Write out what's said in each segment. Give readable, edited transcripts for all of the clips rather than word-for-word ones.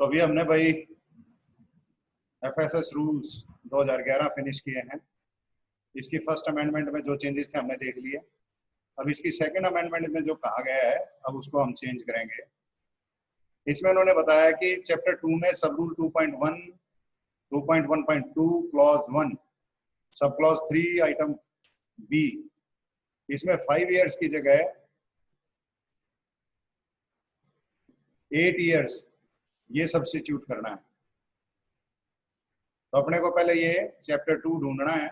तो अभी हमने भाई एफएसएस रूल्स 2011 फिनिश किए हैं। इसकी फर्स्ट अमेंडमेंट में जो चेंजेस थे हमने देख लिए। अब इसकी सेकंड अमेंडमेंट में जो कहा गया है अब उसको हम चेंज करेंगे। इसमें उन्होंने बताया कि चैप्टर 2 में सब rule 2.1, 2.1.2 clause 1, sub clause 3 item B, इसमें 5 इयर्स की जगह 8 इयर्स ये सब्स्टिट्यूट करना है। तो अपने को पहले ये चैप्टर 2 ढूंढना है।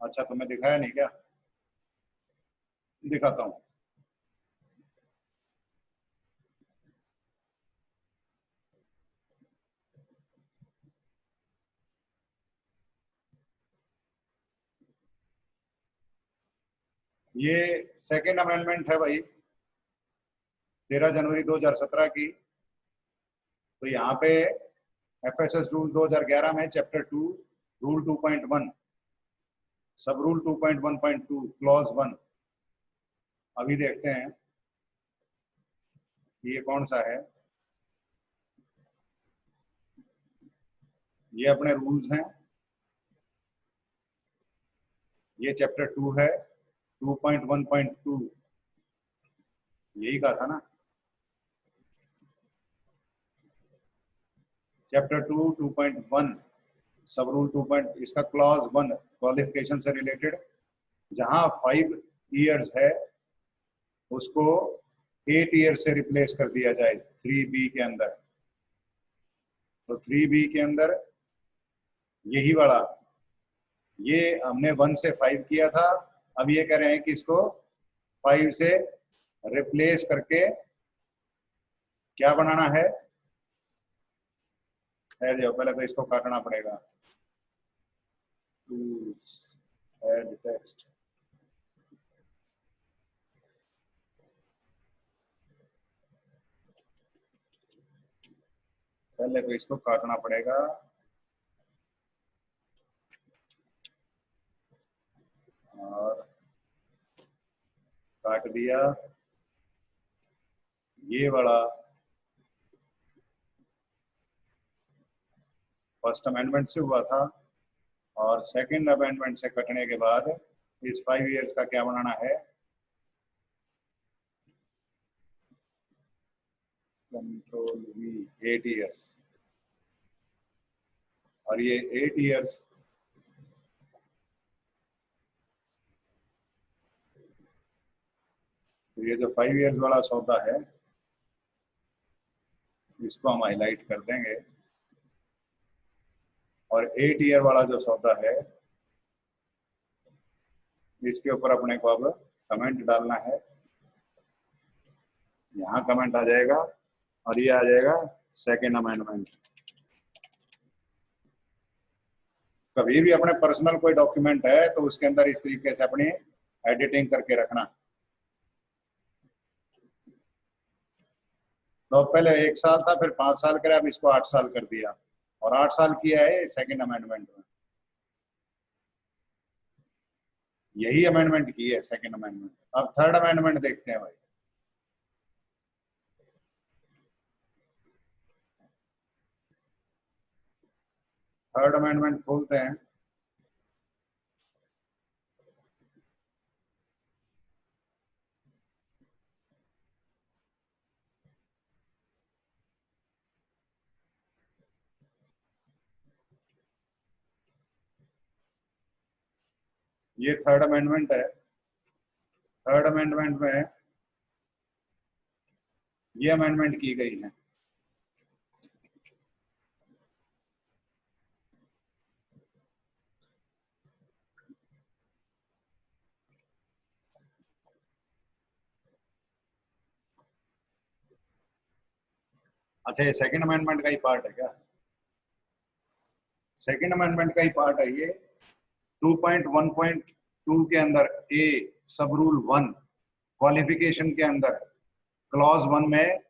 अच्छा, तुम्हें दिखाया नहीं क्या? दिखाता हूं। ये सेकंड अमेंडमेंट है भाई, 13 जनवरी 2017 की। तो यहाँ पे एफएसएस रूल 2011 में चैप्टर 2 रूल 2.1, सब रूल 2.1.2 क्लॉज 1। अभी देखते हैं ये कौन सा है। ये अपने रूल्स हैं, ये चैप्टर 2 है 2.1.2, यही कहा था ना। चैप्टर 2 2.1 सब रूल 2. इसका क्लॉज 1 क्वालिफिकेशन से रिलेटेड, जहां 5 इयर्स है उसको 8 ईयर से रिप्लेस कर दिया जाए 3B के अंदर। तो 3B के अंदर यही वाला, ये हमने 1 से 5 किया था। अब ये कह रहे हैं कि इसको 5 से रिप्लेस करके क्या बनाना है। जो पहले तो इसको काटना पड़ेगा। टूल्स, ऐड टेक्स्ट, पहले तो इसको काटना पड़ेगा। और काट दिया। ये वाला फर्स्ट अमेंडमेंट से हुआ था, और सेकंड अमेंडमेंट से कटने के बाद इस 5 इयर्स का क्या बनाना है। Control V, 8 years. और ये 8 इयर्स तो ये जो 5 इयर्स वाला सौदा है इसको हम हाईलाइट कर देंगे, और 8 ईयर वाला जो सौदा है इसके ऊपर अपने को अब कमेंट डालना है। यहाँ कमेंट आ जाएगा और ये आ जाएगा सेकेंड अमेंडमेंट। कभी भी अपने पर्सनल कोई डॉक्यूमेंट है तो उसके अंदर इस तरीके से अपनी एडिटिंग करके रखना। तो पहले 1 साल था, फिर 5 साल करे, अब इसको 8 साल कर दिया, और 8 साल किया है सेकेंड अमेंडमेंट में। यही अमेंडमेंट की है सेकेंड अमेंडमेंट। अब थर्ड अमेंडमेंट देखते हैं भाई। थर्ड अमेंडमेंट खोलते हैं। ये थर्ड अमेंडमेंट है। थर्ड अमेंडमेंट में ये अमेंडमेंट की गई है। अच्छा, ये सेकंड अमेंडमेंट का ही पार्ट है क्या? सेकंड अमेंडमेंट का ही पार्ट है ये। 2.1.2 के अंदर ए सब रूल 1 क्वालिफिकेशन के अंदर क्लॉज 1 में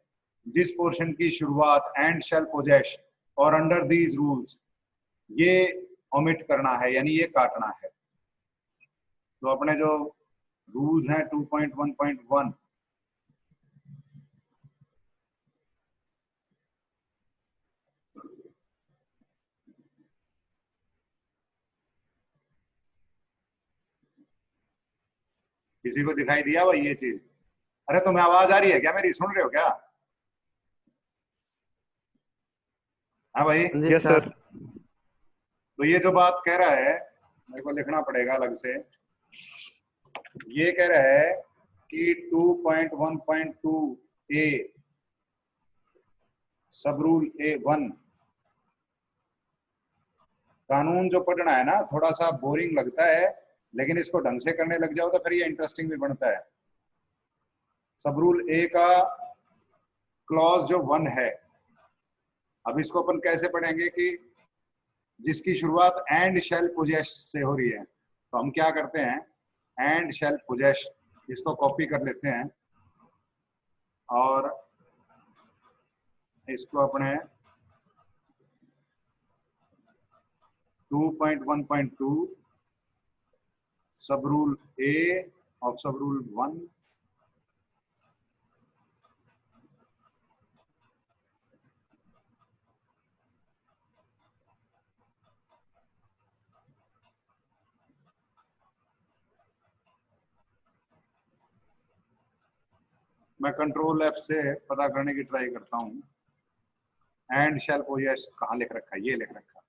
जिस पोर्शन की शुरुआत एंड शेल पोजेस और अंडर दीज रूल्स, ये ओमिट करना है, यानी ये काटना है। तो अपने जो रूल्स हैं 2.1.1, किसी को दिखाई दिया भाई ये चीज? अरे तुम्हें आवाज आ रही है क्या मेरी, सुन रहे हो क्या? हाँ भाई। जी यस सर। सर। तो ये जो बात कह रहा है, मेरे को लिखना पड़ेगा अलग से। ये कह रहा है कि 2.1.2 ए सब रूल A1, कानून जो पढ़ना है ना थोड़ा सा बोरिंग लगता है, लेकिन इसको ढंग से करने लग जाओ तो फिर ये इंटरेस्टिंग भी बनता है। सब रूल ए का क्लॉज जो 1 है, अब इसको अपन कैसे पढ़ेंगे कि जिसकी शुरुआत एंड शेल पोजेस से हो रही है, तो हम क्या करते हैं, एंड शेल पोजेस, इसको कॉपी कर लेते हैं और इसको अपने 2.1.2 सब रूल ए ऑफ सब रूल 1 मैं कंट्रोल F से पता करने की ट्राई करता हूँ। एंड शेल पोजेस कहाँ लिख रखा है, ये लिख रखा है।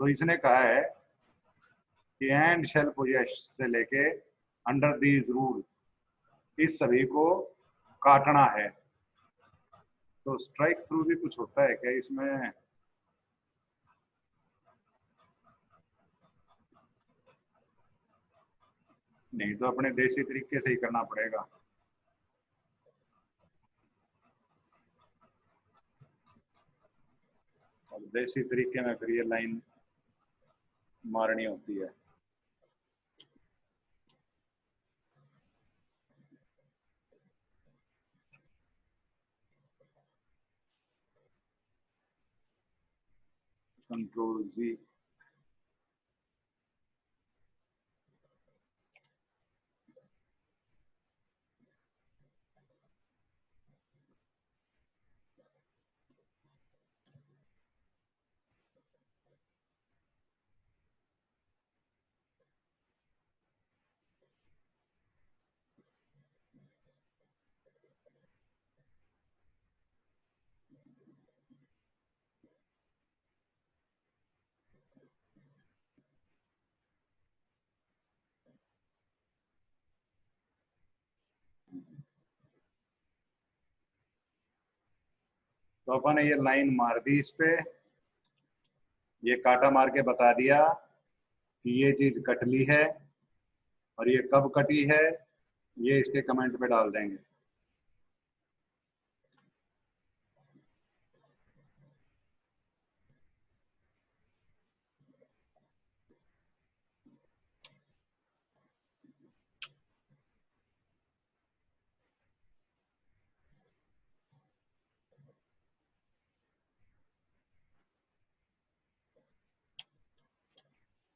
तो इसने कहा है कि एंड शेल पोजेस से लेके अंडर दीज रूल, इस सभी को काटना है। तो स्ट्राइक थ्रू भी कुछ होता है क्या इसमें? नहीं तो अपने देसी तरीके से ही करना पड़ेगा। और देसी तरीके में फिर ये लाइन मारनी होती है। कंट्रोल Z, तो अपन ने ये लाइन मार दी इस पे, ये काटा मार के बता दिया कि ये चीज कट ली है, और ये कब कटी है ये इसके कमेंट पे डाल देंगे।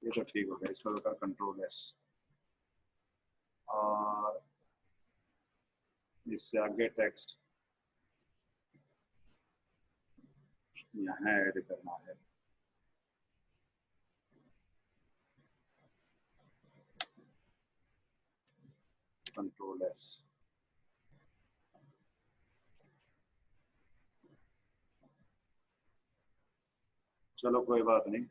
ये तो ठीक हो गया, इसको कर कंट्रोल S, और इससे आगे टेक्स्ट यहाँ ऐड करना है। Control S। चलो कोई बात नहीं।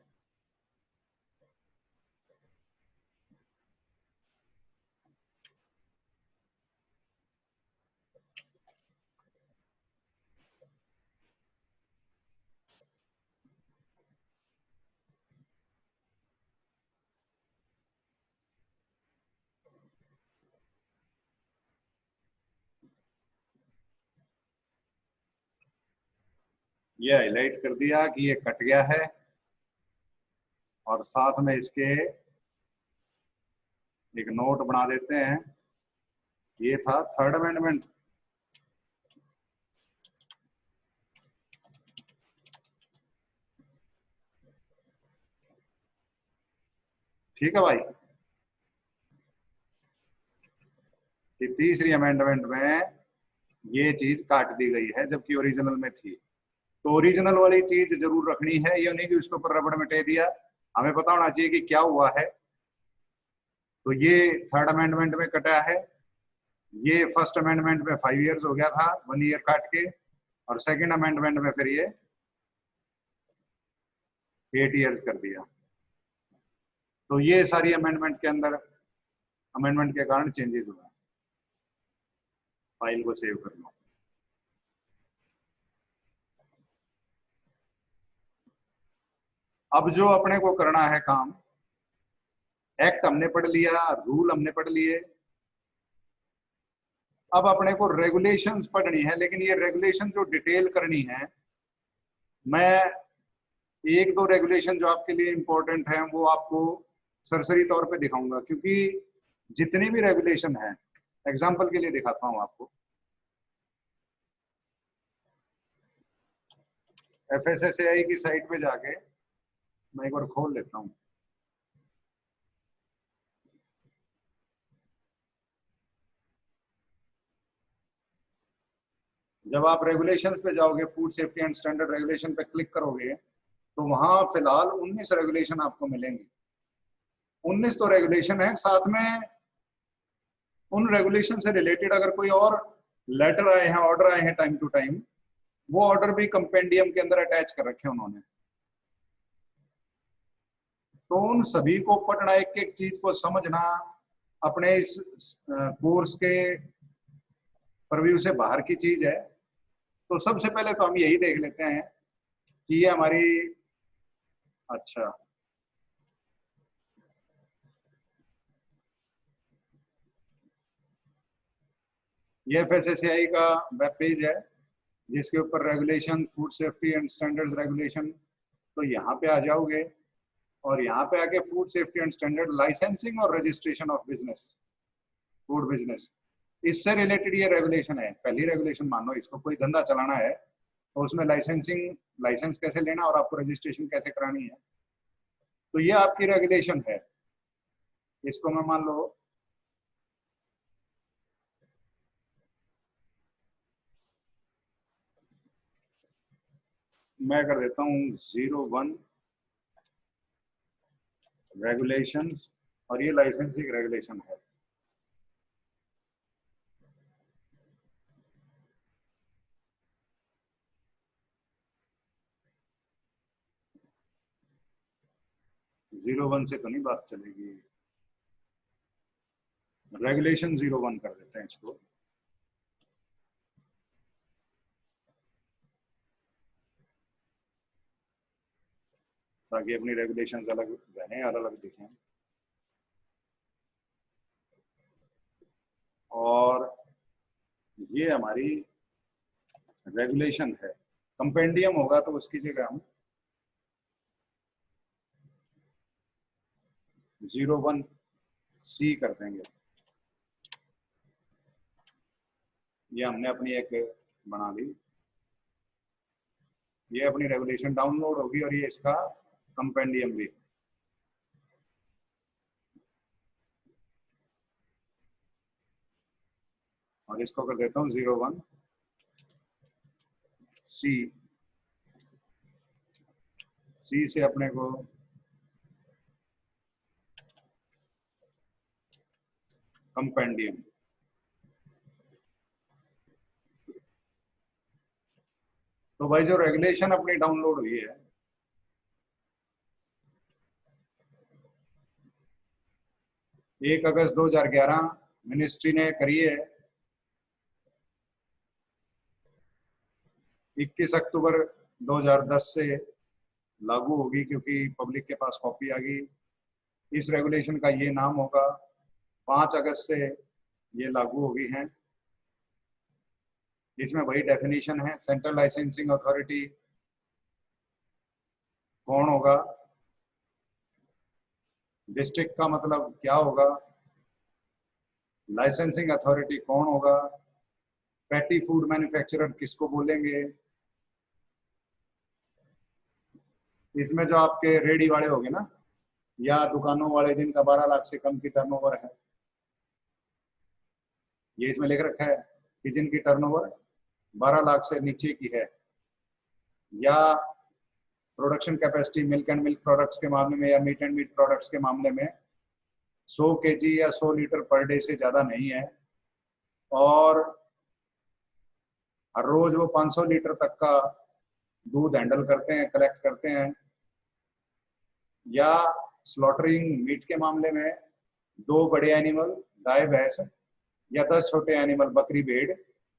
ये हाईलाइट कर दिया कि ये कट गया है, और साथ में इसके एक नोट बना देते हैं। ये था थर्ड अमेंडमेंट। ठीक है भाई, कि तीसरी अमेंडमेंट में ये चीज काट दी गई है जबकि ओरिजिनल में थी। तो ओरिजिनल वाली चीज जरूर रखनी है, ये नहीं कि उसके ऊपर रबड़ मिटा दिया। हमें पता होना चाहिए कि क्या हुआ है। तो ये थर्ड अमेंडमेंट में कटा है, ये फर्स्ट अमेंडमेंट में 5 इयर्स हो गया था 1 ईयर काट के, और सेकंड अमेंडमेंट में फिर ये 8 इयर्स कर दिया। तो ये सारी अमेंडमेंट के अंदर, अमेंडमेंट के कारण चेंजेस हुआ। फाइल को सेव कर लो। अब जो अपने को करना है काम, एक्ट हमने पढ़ लिया, रूल हमने पढ़ लिए, अब अपने को रेगुलेशंस पढ़नी है। लेकिन ये रेगुलेशन जो डिटेल करनी है, मैं एक दो रेगुलेशन जो आपके लिए इंपॉर्टेंट है वो आपको सरसरी तौर पे दिखाऊंगा, क्योंकि जितनी भी रेगुलेशन है, एग्जांपल के लिए दिखाता हूं आपको। FSSAI की साइट पे जाके मैं एक बार खोल लेता हूं। जब आप रेगुलेशंस पे जाओगे, food safety and standard regulation पे क्लिक करोगे, तो वहां फिलहाल 19 रेगुलेशन आपको मिलेंगे। 19 तो रेगुलेशन है, साथ में उन रेगुलेशन से रिलेटेड अगर कोई और लेटर आए हैं, ऑर्डर आए हैं टाइम टू टाइम, वो ऑर्डर भी कंपेंडियम के अंदर अटैच कर रखे हैं उन्होंने। तो उन सभी को पढ़ना, एक एक चीज को समझना अपने इस कोर्स के परव्यू से बाहर की चीज है। तो सबसे पहले तो हम यही देख लेते हैं कि ये हमारी, अच्छा, ये FSSAI का वेब पेज है जिसके ऊपर regulation, food safety and standards regulation. तो यहाँ पे आ जाओगे और यहाँ पे आके food safety and standard licensing और registration of business, food business, इससे रिलेटेड ये रेगुलेशन है। पहली रेगुलेशन मान लो, इसको कोई धंधा चलाना है तो उसमें लाइसेंसिंग, लाइसेंस कैसे लेना और आपको रजिस्ट्रेशन कैसे करानी है, तो ये आपकी रेगुलेशन है। इसको मैं मान लो मैं कर देता हूँ 01 रेगुलेशंस, और ये लाइसेंसिंग रेगुलेशन है। जीरो वन से तो नहीं बात चलेगी, रेगुलेशन 01 कर देते हैं इसको। ताकि अपनी रेगुलेशन अलग रहें और अलग दिखें। और ये हमारी रेगुलेशन है। कंपेंडियम होगा तो उसकी जगह हम 01C कर देंगे। ये हमने अपनी एक बना ली, ये अपनी रेगुलेशन डाउनलोड होगी और ये इसका कंपेंडियम भी। और इसको कर देता हूँ 01C। सी से अपने को कंपेंडियम। तो भाई जो रेगुलेशन अपनी डाउनलोड हुई है, 1 अगस्त 2011 मिनिस्ट्री ने करी है, 21 अक्टूबर 2010 से लागू होगी क्योंकि पब्लिक के पास कॉपी आ गई। इस रेगुलेशन का ये नाम होगा। 5 अगस्त से ये लागू हो गई हैं। इसमें वही डेफिनेशन है। सेंट्रल लाइसेंसिंग अथॉरिटी कौन होगा, डिस्ट्रिक्ट का मतलब क्या होगा, लाइसेंसिंग अथॉरिटी कौन होगा, पैटी फूड मैन्युफैक्चरर किसको बोलेंगे, इसमें जो आपके रेडी वाले होंगे ना, या दुकानों वाले जिनका 12 लाख से कम की टर्नओवर है, ये इसमें लिख रखा है कि जिनकी टर्नओवर 12 लाख से नीचे की है, या production capacity milk and milk products के मामले में या मीट एंड मीट प्रोडक्ट्स के मामले में 100 केजी या 100 लीटर पर डे से ज़्यादा नहीं है, और हर रोज वो 500 लीटर तक का दूध हैंडल करते हैं, कलेक्ट करते हैं। या स्लॉटरिंग मीट के मामले में 2 बड़े एनिमल गाय भैंस या 10 छोटे एनिमल बकरी भेड़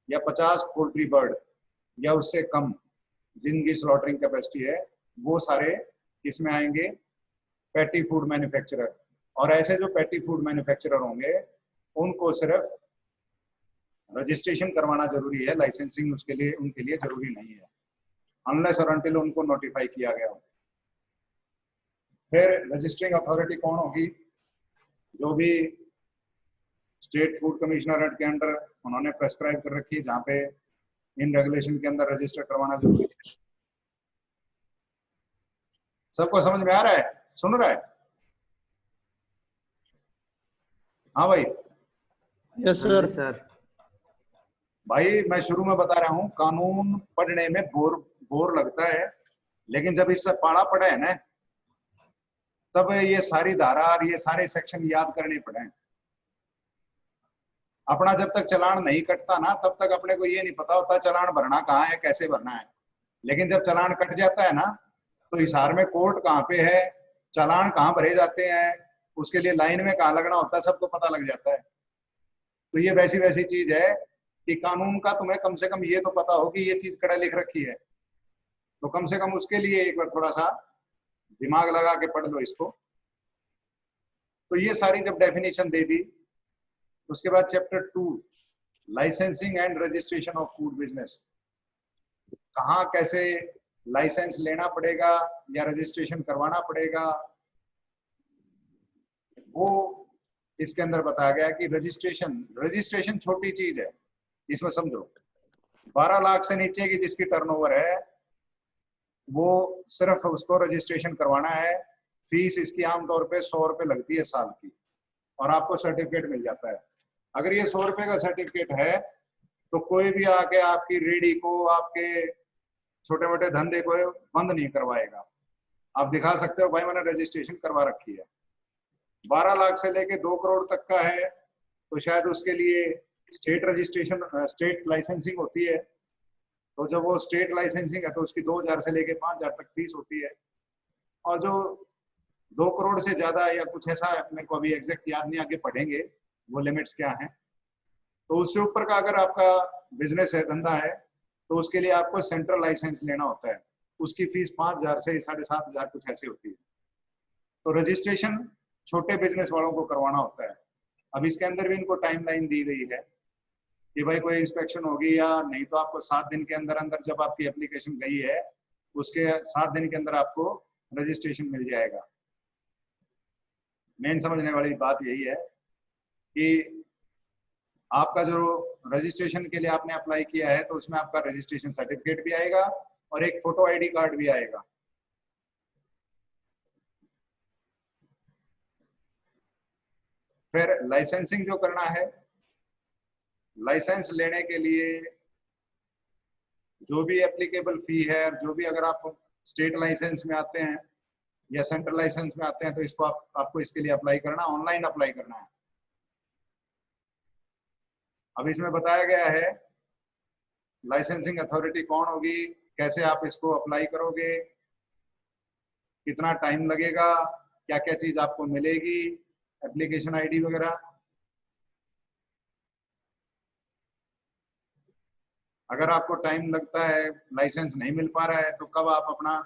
या 50 पोल्ट्री बर्ड या उससे कम जिनकी स्लॉटरिंग कैपेसिटी है, वो सारे किसमें आएंगे? Patty food manufacturer. और ऐसे जो पैटी फूड मैन्युफैक्चरर होंगे उनको सिर्फ रजिस्ट्रेशन करवाना जरूरी है, लाइसेंसिंग उसके लिए उनके लिए जरूरी नहीं है, अनलेस और अनटिल उनको नोटिफाई किया गया हो। फिर रजिस्टरिंग अथॉरिटी कौन होगी? जो भी स्टेट फूड कमिश्नरेट के अंडर उन्होंने प्रेस्क्राइब कर रखी है, जहाँ पे इन रेगुलेशन के अंदर रजिस्टर करवाना जरूरी है। सबको समझ में आ रहा है? सुन रहा है? हाँ भाई। Yes sir. भाई मैं शुरू में बता रहा हूँ, कानून पढ़ने में बोर लगता है, लेकिन जब इससे पढ़ा पड़ा है ना, तब ये सारी धारा और ये सारे सेक्शन याद करने पड़े। अपना जब तक चालान नहीं कटता ना, तब तक अपने को ये नहीं पता होता चालान भरना कहाँ है, कैसे भरना है। लेकिन जब चालान कट जाता है ना, तो हिसार में कोर्ट कहाँ पे है, चालान कहाँ भरे जाते हैं, उसके लिए लाइन में कहाँ लगना होता है, सबको पता लग जाता है। तो ये वैसी वैसी चीज है कि कानून का तुम्हें कम से कम ये तो पता हो कि ये चीज कड़ा लिख रखी है, तो कम से कम उसके लिए एक बार थोड़ा सा दिमाग लगा के पढ़ लो इसको। तो ये सारी जब डेफिनेशन दे दी, उसके बाद chapter 2 licensing and registration of food business, कहाँ कैसे लाइसेंस लेना पड़ेगा या रजिस्ट्रेशन करवाना पड़ेगा, वो इसके अंदर बताया गया कि रजिस्ट्रेशन छोटी चीज है। इसमें समझो 12 लाख से नीचे की जिसकी टर्नओवर है, वो सिर्फ उसको रजिस्ट्रेशन करवाना है। फीस इसकी आमतौर पे 100 रुपये लगती है साल की, और आपको सर्टिफिकेट मिल जाता है। अगर ये 100 रुपये का सर्टिफिकेट है, तो कोई भी आके आपकी रेडी को, आपके छोटे मोटे धंधे को बंद नहीं करवाएगा। आप दिखा सकते हो भाई मैंने रजिस्ट्रेशन करवा रखी है। 12 लाख से लेके 2 करोड़ तक का है, तो शायद उसके लिए स्टेट रजिस्ट्रेशन, स्टेट लाइसेंसिंग होती है। तो जब वो स्टेट लाइसेंसिंग है तो उसकी 2000 से लेके 5000 तक फीस होती है। और जो 2 करोड़ से ज्यादा या कुछ ऐसा, मेरे को अभी एग्जैक्ट याद नहीं, आगे पढ़ेंगे वो लिमिट्स क्या हैं। तो उससे ऊपर का अगर आपका बिजनेस है, धंधा है, तो उसके लिए आपको सेंट्रल लाइसेंस लेना होता है। उसकी फीस 5000 से 7500 कुछ ऐसी होती है। तो रजिस्ट्रेशन छोटे बिजनेस वालों को करवाना होता है। अब इसके अंदर भी इनको टाइमलाइन दी गई है कि भाई कोई इंस्पेक्शन होगी या नहीं, तो आपको 7 दिन के अंदर अंदर, जब आपकी एप्लीकेशन गई है उसके 7 दिन के अंदर आपको रजिस्ट्रेशन मिल जाएगा। मेन समझने वाली बात यही है कि आपका जो रजिस्ट्रेशन के लिए आपने अप्लाई किया है, तो उसमें आपका रजिस्ट्रेशन सर्टिफिकेट भी आएगा और एक फोटो आईडी कार्ड भी आएगा। फिर लाइसेंसिंग जो करना है, लाइसेंस लेने के लिए जो भी एप्लीकेबल फी है, जो भी, अगर आप स्टेट लाइसेंस में आते हैं या सेंट्रल लाइसेंस में आते हैं, तो इसको आपको इसके लिए अप्लाई करना, ऑनलाइन अप्लाई करना है। अब इसमें बताया गया है लाइसेंसिंग अथॉरिटी कौन होगी, कैसे आप इसको अप्लाई करोगे, कितना टाइम लगेगा, क्या क्या चीज आपको मिलेगी, एप्लीकेशन आईडी वगैरह। अगर आपको टाइम लगता है, लाइसेंस नहीं मिल पा रहा है, तो कब आप अपना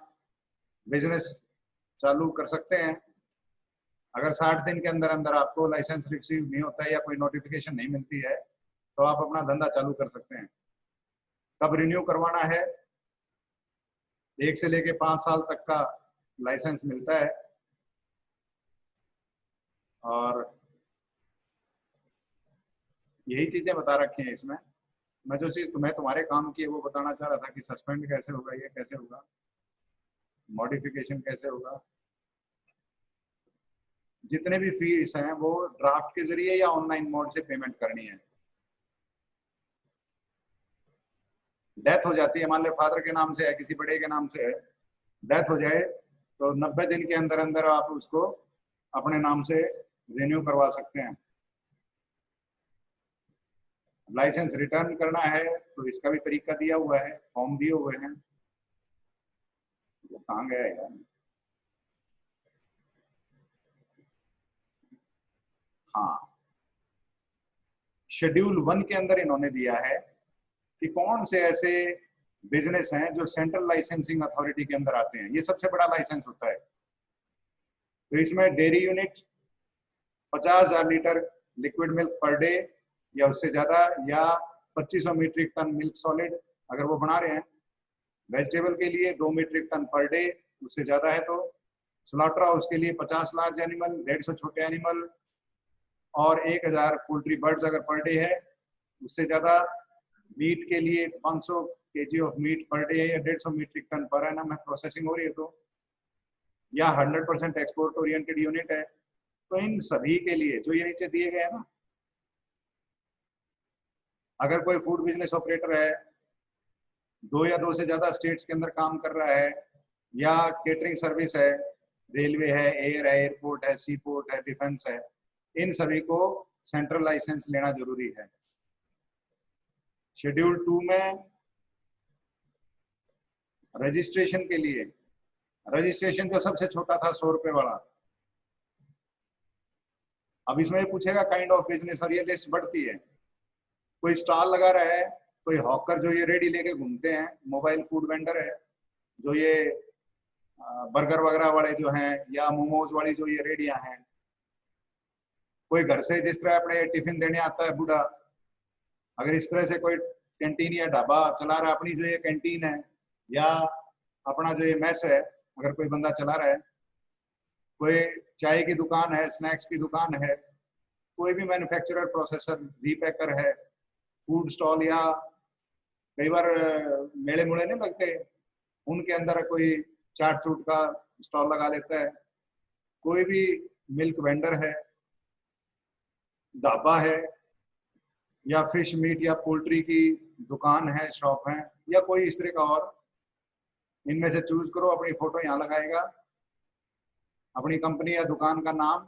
बिजनेस चालू कर सकते हैं? अगर 60 दिन के अंदर अंदर आपको लाइसेंस रिसीव नहीं होता है या कोई नोटिफिकेशन नहीं मिलती है, तो आप अपना धंधा चालू कर सकते हैं। कब रिन्यू करवाना है? 1 से लेके 5 साल तक का लाइसेंस मिलता है। और यही चीजें बता रखी हैं इसमें। मैं जो चीज तुम्हें तुम्हारे काम की है वो बताना चाह रहा था कि सस्पेंड कैसे होगा, ये कैसे होगा, मॉडिफिकेशन कैसे होगा। जितने भी फीस हैं वो ड्राफ्ट के जरिए या ऑनलाइन मोड से पेमेंट करनी है। डेथ हो जाती है, मान लो फादर के नाम से है, किसी बड़े के नाम से है, डेथ हो जाए तो 90 दिन के अंदर अंदर आप उसको अपने नाम से रिन्यू करवा सकते हैं। लाइसेंस रिटर्न करना है तो इसका भी तरीका दिया हुआ है, फॉर्म दिए हुए हैं। वो कहाँ गया यार? हाँ, शेड्यूल 1 के अंदर इन्होंने दिया है कि कौन से ऐसे बिजनेस हैं जो सेंट्रल लाइसेंसिंग अथॉरिटी के अंदर आते हैं। ये सबसे बड़ा लाइसेंस होता है। तो इसमें dairy unit 50,000 litre liquid milk per day या उससे ज्यादा, या 2500 मीट्रिक टन मिल्क सॉलिड अगर वो बना रहे हैं। वेजिटेबल के लिए 2 मीट्रिक टन पर डे, उससे ज्यादा है तो। स्लॉटर हाउस के लिए 50 लार्ज एनिमल, 150 छोटे एनिमल और 1000 पोल्ट्री बर्ड्स अगर पर डे है, उससे ज्यादा। मीट के लिए 500 KG of meat per day या 150 मीट्रिक टन पर एनम में प्रोसेसिंग हो रही है तो, या 100% एक्सपोर्ट ओरिएंटेड यूनिट है। तो इन सभी के लिए जो ये नीचे दिए गए हैं ना, अगर कोई फूड बिजनेस ऑपरेटर है, 2 या 2 से ज्यादा स्टेट्स के अंदर काम कर रहा है, या केटरिंग सर्विस है, रेलवे है, एयर है, एयरपोर्ट है, सी पोर्ट है, डिफेंस है, इन सभी को सेंट्रल लाइसेंस लेना जरूरी है। शेड्यूल 2 में रजिस्ट्रेशन के लिए, रजिस्ट्रेशन जो सबसे छोटा था 100 रुपए वाला, अब इसमें पूछेगा काइंड ऑफ बिजनेस और ये लिस्ट बढ़ती है। कोई स्टॉल लगा रहा है, कोई हॉकर जो ये रेडी लेके घूमते हैं, मोबाइल फूड वेंडर है जो ये बर्गर वगैरह वाले जो हैं, या मोमोज वाली जो ये रेडियां हैं। कोई घर से जिस तरह अपने टिफिन देने आता है बूढ़ा, अगर इस तरह से कोई कैंटीन या ढाबा चला रहा है, अपनी जो ये कैंटीन है या अपना जो ये मैस है अगर कोई बंदा चला रहा है, कोई चाय की दुकान है, स्नैक्स की दुकान है, कोई भी मैन्युफैक्चरर, प्रोसेसर, रीपैकर है, फूड स्टॉल, या कई बार मेले मुड़े नहीं लगते, उनके अंदर कोई चाट चूट का स्टॉल लगा लेता है, कोई भी मिल्क वेंडर है, ढाबा है, या फिश मीट या पोल्ट्री की दुकान है, शॉप है, या कोई इस तरह का और, इनमें से चूज करो। अपनी फोटो यहाँ लगाएगा, अपनी कंपनी या दुकान का नाम,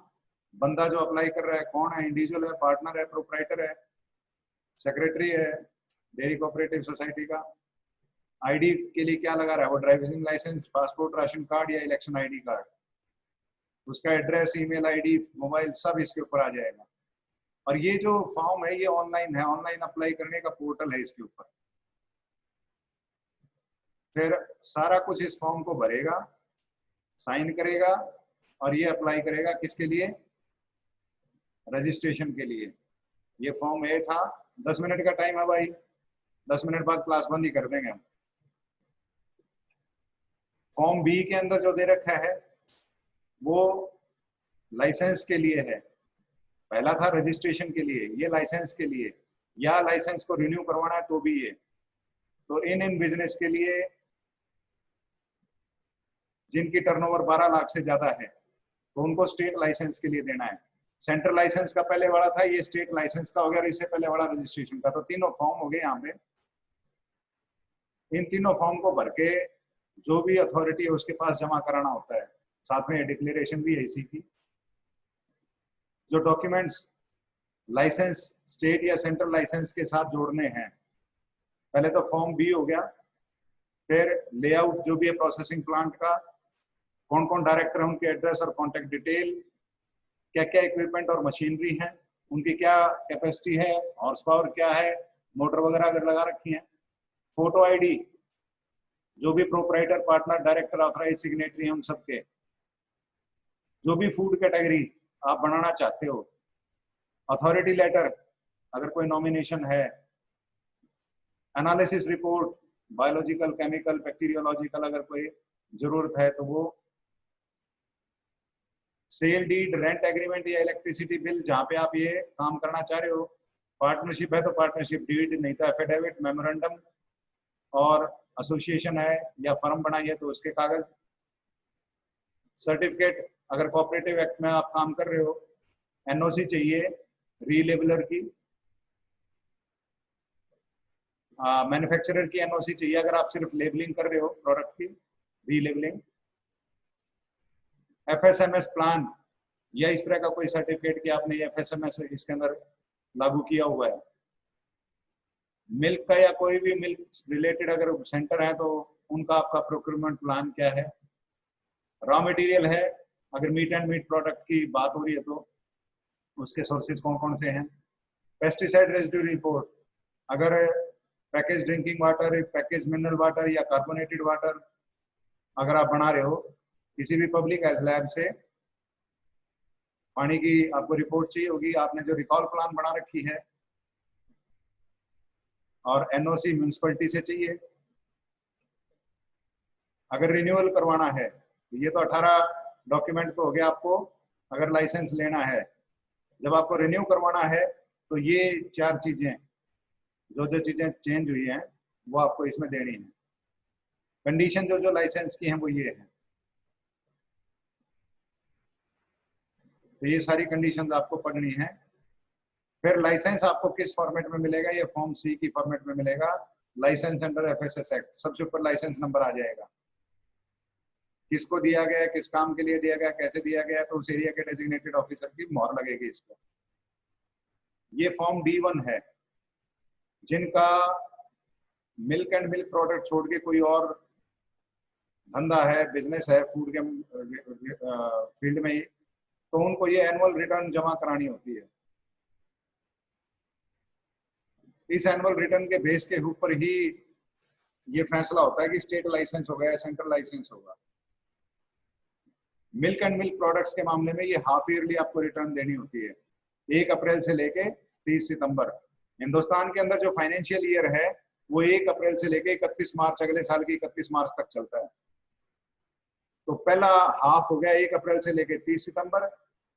बंदा जो अप्लाई कर रहा है कौन है, इंडिविजुअल है, पार्टनर है, प्रोप्राइटर है, सेक्रेटरी है डेयरी कोऑपरेटिव सोसाइटी का, आईडी के लिए क्या लगा रहा है वो, driving licence, passport, ration card या इलेक्शन आईडी कार्ड, उसका एड्रेस, ईमेल आईडी, मोबाइल, सब इसके ऊपर आ जाएगा। और ये जो फॉर्म है ये ऑनलाइन है, ऑनलाइन अप्लाई करने का पोर्टल है इसके ऊपर। फिर सारा कुछ इस फॉर्म को भरेगा, साइन करेगा और ये अप्लाई करेगा किसके लिए, रजिस्ट्रेशन के लिए। ये फॉर्म ए था। 10 मिनट का टाइम है भाई, 10 मिनट बाद क्लास बंद ही कर देंगे हम। फॉर्म बी के अंदर जो दे रखा है वो लाइसेंस के लिए है। पहला था रजिस्ट्रेशन के लिए, ये लाइसेंस के लिए, या लाइसेंस को रिन्यू करवाना है तो भी ये। तो इन बिजनेस के लिए जिनकी टर्नओवर 12 लाख से ज्यादा है तो उनको स्टेट लाइसेंस के लिए देना है। सेंट्रल लाइसेंस का पहले वाला था, ये स्टेट लाइसेंस का हो गया, और इससे पहले वाला रजिस्ट्रेशन का। तो तीनों फॉर्म हो गए यहाँ पे। इन तीनों फॉर्म को भर के जो भी अथॉरिटी है उसके पास जमा कराना होता है। साथ में डिक्लेरेशन भी है इसी की। जो डॉक्यूमेंट्स लाइसेंस स्टेट या सेंट्रल लाइसेंस के साथ जोड़ने हैं, पहले तो फॉर्म बी हो गया, फिर लेआउट जो भी है प्रोसेसिंग प्लांट का, कौन कौन डायरेक्टर है उनके एड्रेस और कॉन्टेक्ट डिटेल, क्या क्या इक्विपमेंट और मशीनरी है, उनकी क्या कैपेसिटी है, हॉर्स पावर क्या है, मोटर वगैरह अगर लगा रखी है, फोटो आईडी, जो भी proprietor, partner, director, authorise signatory हैं उन सबके, जो भी फूड कैटेगरी आप बनाना चाहते हो, अथॉरिटी लेटर अगर कोई नॉमिनेशन है, analysis report, biological, chemical, bacteriological अगर कोई जरूरत है तो वो, सेल डीड, रेंट एग्रीमेंट या इलेक्ट्रिसिटी बिल जहां पे आप ये काम करना चाह रहे हो, पार्टनरशिप है तो पार्टनरशिप डीड, नहीं तो एफिडेविट, मेमोरेंडम, और एसोसिएशन है या फर्म बनाई है तो उसके कागज, सर्टिफिकेट अगर कोऑपरेटिव एक्ट में आप काम कर रहे हो, एनओसी चाहिए रीलेबलर की, मैन्युफैक्चरर की एनओसी चाहिए अगर आप सिर्फ लेबलिंग कर रहे हो प्रोडक्ट की, रीलेबलिंग। एफएसएमएस प्लान या इस तरह का कोई सर्टिफिकेट कि आपने एफएसएमएस इसके अंदर लागू किया हुआ है। मिल्क का या कोई भी मिल्क रिलेटेड अगर सेंटर है तो उनका आपका प्रोक्योरमेंट प्लान क्या है। रॉ मटेरियल है, अगर मीट एंड मीट प्रोडक्ट की बात हो रही है तो उसके सोर्सेज कौन कौन से हैं। पेस्टिसाइड रेजिड्यू रिपोर्ट, अगर package drinking water, package mineral water या कार्बोनेटेड वाटर अगर आप बना रहे हो किसी भी पब्लिक लैब से, पानी की आपको रिपोर्ट चाहिए होगी। आपने जो रिकॉल प्लान बना रखी है और एनओसी म्यूनिसिपैलिटी से चाहिए। अगर रिन्यूअल करवाना है तो ये तो 18 डॉक्यूमेंट तो हो गया आपको अगर लाइसेंस लेना है। जब आपको रिन्यू करवाना है तो ये 4 चीजें, जो चीजें चेंज हुई हैं वो आपको इसमें देनी है। कंडीशन जो लाइसेंस की हैं वो ये है। तो ये सारी कंडीशंस आपको पढ़नी है। फिर लाइसेंस आपको किस फॉर्मेट में मिलेगा, ये फॉर्म सी की फॉर्मेट में मिलेगा। लाइसेंस अंडर एफएसएस एक्ट, सबसे ऊपर लाइसेंस नंबर आ जाएगा, किसको दिया गया, किस काम के लिए दिया गया, कैसे दिया गया, तो उस एरिया के डेजिग्नेटेड ऑफिसर की मोहर लगेगी इस पर। ये फॉर्म D1 है। जिनका मिल्क एंड मिल्क प्रोडक्ट छोड़ के कोई और धंधा है, बिजनेस है फूड के फील्ड में ही, तो उनको ये एनुअल रिटर्न जमा करानी होती है। इस एनुअल रिटर्न के बेस के ऊपर ही ये फैसला होता है कि स्टेट लाइसेंस होगा या सेंट्रल लाइसेंस होगा। मिल्क एंड मिल्क प्रोडक्ट्स के मामले में ये हाफ ईयरली आपको रिटर्न देनी होती है, 1 अप्रैल से लेके 30 सितंबर। हिंदुस्तान के अंदर जो फाइनेंशियल ईयर है वो 1 अप्रैल से लेके 31 मार्च, अगले साल की 31 मार्च तक चलता है। तो पहला हाफ हो गया 1 अप्रैल से लेके 30 सितंबर,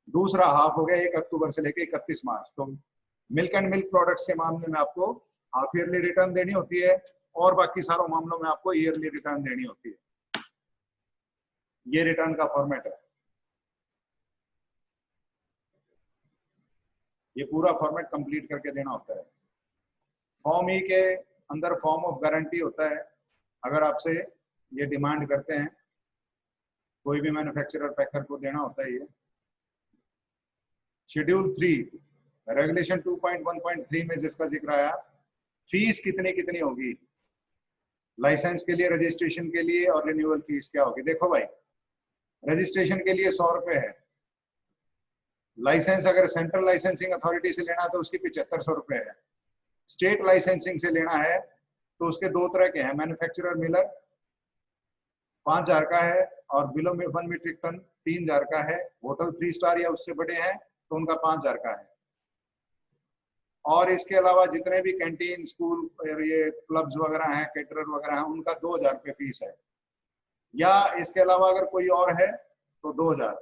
दूसरा हाफ हो गया 1 अक्टूबर से लेके 31 मार्च। तो मिल्क एंड मिल्क प्रोडक्ट्स के मामले में आपको हाफ ईयरली रिटर्न देनी होती है और बाकी सारों मामलों में आपको ईयरली रिटर्न देनी होती है। ये रिटर्न का फॉर्मेट है। ये पूरा फॉर्मेट कंप्लीट करके देना होता है। फॉर्म ई के अंदर फॉर्म ऑफ गारंटी होता है। अगर आपसे ये डिमांड करते हैं, कोई भी मैन्युफैक्चरर पैकर को देना होता है ये। शेड्यूल 3 रेगुलेशन 2.1.3 में जिसका जिक्र आया, फीस कितनी कितनी होगी लाइसेंस के लिए, रजिस्ट्रेशन के लिए, और रिन्यूअल फीस क्या होगी। देखो भाई, रजिस्ट्रेशन के लिए 100 रुपए है। लाइसेंस अगर सेंट्रल लाइसेंसिंग अथॉरिटी से लेना है तो उसकी 7500 रुपए है। स्टेट लाइसेंसिंग से लेना है तो उसके 2 तरह के हैं, मैन्युफैक्चरर मिलर 5000 का है और बिलो 1 मीट्रिक टन 3000 का है। होटल 3 स्टार या उससे बड़े हैं तो उनका 5000 का है। और इसके अलावा जितने भी कैंटीन, स्कूल, ये क्लब्स वगैरह हैं, केटरर वगैरह हैं, उनका 2000 रुपये फीस है। या इसके अलावा अगर कोई और है तो 2000।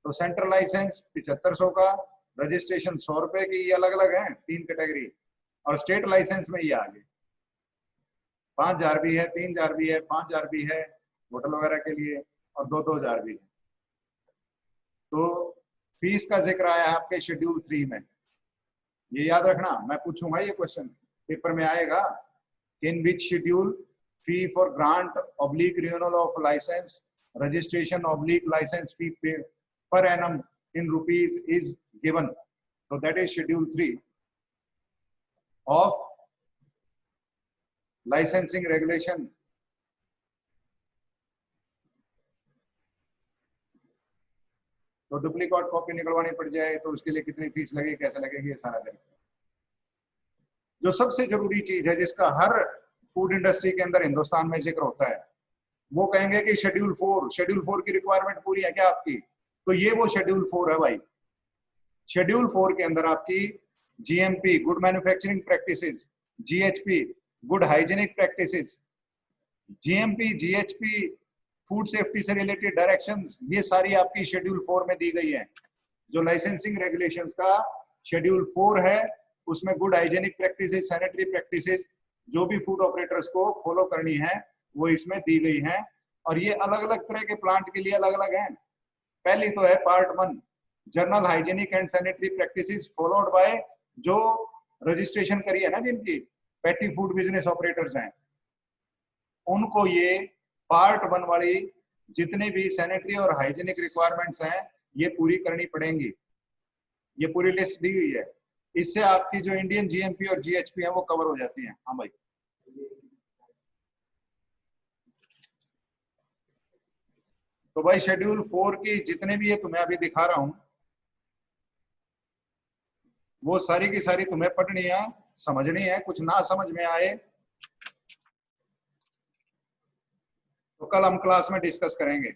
तो सेंट्रल लाइसेंस 7500 का, रजिस्ट्रेशन 100 रुपए की, ये अलग अलग है 3 कैटेगरी। और स्टेट लाइसेंस में ये आगे 5000 भी है, 3000 भी है, 5000 भी है होटल वगैरह के लिए, और 2000 भी है। तो फीस का जिक्र आया है आपके शेड्यूल 3 में, ये याद रखना। मैं पूछूंगा ये क्वेश्चन पेपर में आएगा, in which schedule fee for grant oblique renewal of licence registration oblique licence fee per annum in rupees is given. So that is schedule 3 of licensing regulation. तो डुप्लीकेट कॉपी निकलवानी पड़ जाए तो उसके लिए कितनी fees लगेगी, कैसे लगेगी, ये सारा देखें। जो सबसे जरूरी चीज है जिसका हर फूड इंडस्ट्री के अंदर हिंदुस्तान में जिक्र होता है, वो कहेंगे कि शेड्यूल 4 की रिक्वायरमेंट पूरी है क्या आपकी। तो ये वो शेड्यूल 4 है भाई। शेड्यूल 4 के अंदर आपकी GMP, good manufacturing practices, GHP, good hygienic practices, GMP, GHP, food safety से रिलेटेड डायरेक्शंस, ये सारी आपकी शेड्यूल 4 में दी गई है। जो लाइसेंसिंग रेगुलेशंस का शेड्यूल 4 है उसमें good hygienic practices, sanitary practices जो भी फूड ऑपरेटर्स को फॉलो करनी है वो इसमें दी गई है। और ये अलग अलग तरह के प्लांट के लिए अलग अलग हैं। पहली तो है part 1 general hygienic and sanitary practices, followed by जो रजिस्ट्रेशन करी है ना जिनकी, पेटी फूड बिजनेस ऑपरेटर्स हैं, उनको ये पार्ट 1 वाली जितने भी सैनिटरी और हाइजीनिक रिक्वायरमेंट्स हैं ये पूरी करनी पड़ेंगी। ये पूरी लिस्ट दी हुई है। इससे आपकी जो इंडियन जीएमपी और जीएचपी है वो कवर हो जाती हैं। हाँ भाई, तो भाई शेड्यूल 4 की जितने भी ये तुम्हें अभी दिखा रहा हूं वो सारी की सारी तुम्हें पढ़नी है, समझनी है। कुछ ना समझ में आए तो कल हम क्लास में डिस्कस करेंगे।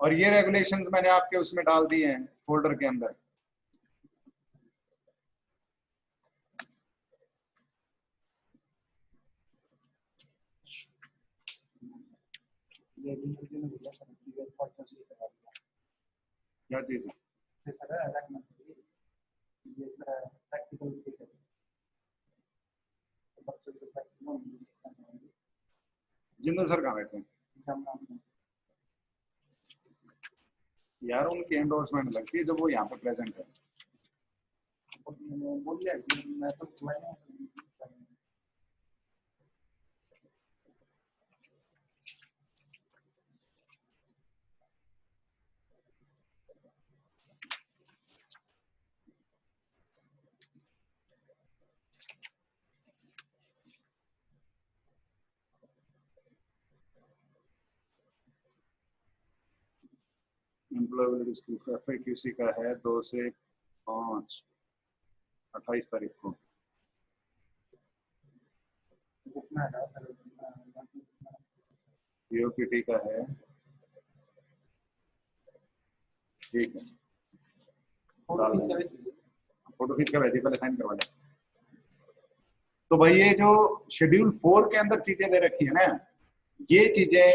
और ये रेगुलेशंस मैंने आपके उसमें डाल दिए हैं फोल्डर के अंदर। क्या चीज है? जिंदल सर कहाँ बैठे हैं यार? उनकी एंडोर्समेंट लगती है जब वो यहाँ पे प्रेजेंट है। एम्प्लॉयबिलिटी FAQC का है 2 से 5 28 तारीख को। POPT का है, ठीक है, फोटो खींच के भेजिए, पहले साइन करवा लें। तो भाई ये जो शेड्यूल 4 के अंदर चीजें दे रखी है ना, ये चीजें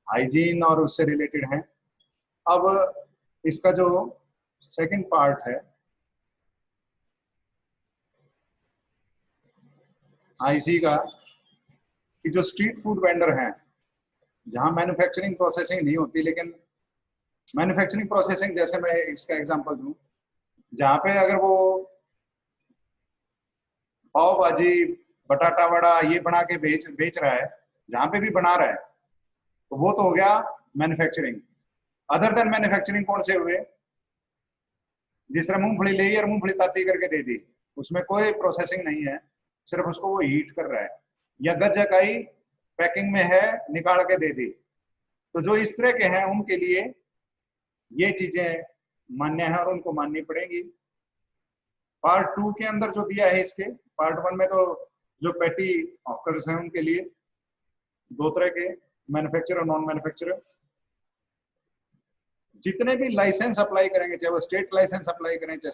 हाइजीन और उससे रिलेटेड हैं। अब इसका जो सेकंड पार्ट है आईसी का, कि जो स्ट्रीट फूड वेंडर हैं जहां मैन्युफैक्चरिंग प्रोसेसिंग नहीं होती, लेकिन मैन्युफैक्चरिंग प्रोसेसिंग, जैसे मैं इसका एग्जांपल दूं, जहां पे अगर वो पाव भाजी बटाटा वड़ा ये बना के बेच रहा है, जहां पे भी बना रहा है, तो वो तो हो गया मैन्युफैक्चरिंग। अदर देन मैन्युफैक्चरिंग कौन से हुए? जिस तरह मूंगफली ले और मूंगफली ताती करके दे दी, उसमें कोई प्रोसेसिंग नहीं है, सिर्फ उसको वो हीट कर रहा है। या गज्जकाई पैकिंग में है, निकाल के दे दी। तो जो इस तरह के हैं उनके लिए ये चीजें मान्य है और उनको माननी पड़ेगी। पार्ट 2 के अंदर जो दिया है इसके, पार्ट 1 में तो जो पेटी हॉकर्स हैं उनके लिए 2 तरह के, मैन्युफैक्चरर और नॉन मैन्युफैक्चरर। जितने भी लाइसेंस अप्लाई करेंगे, चाहे वो स्टेट लाइसेंस अप्लाई करें, चाहे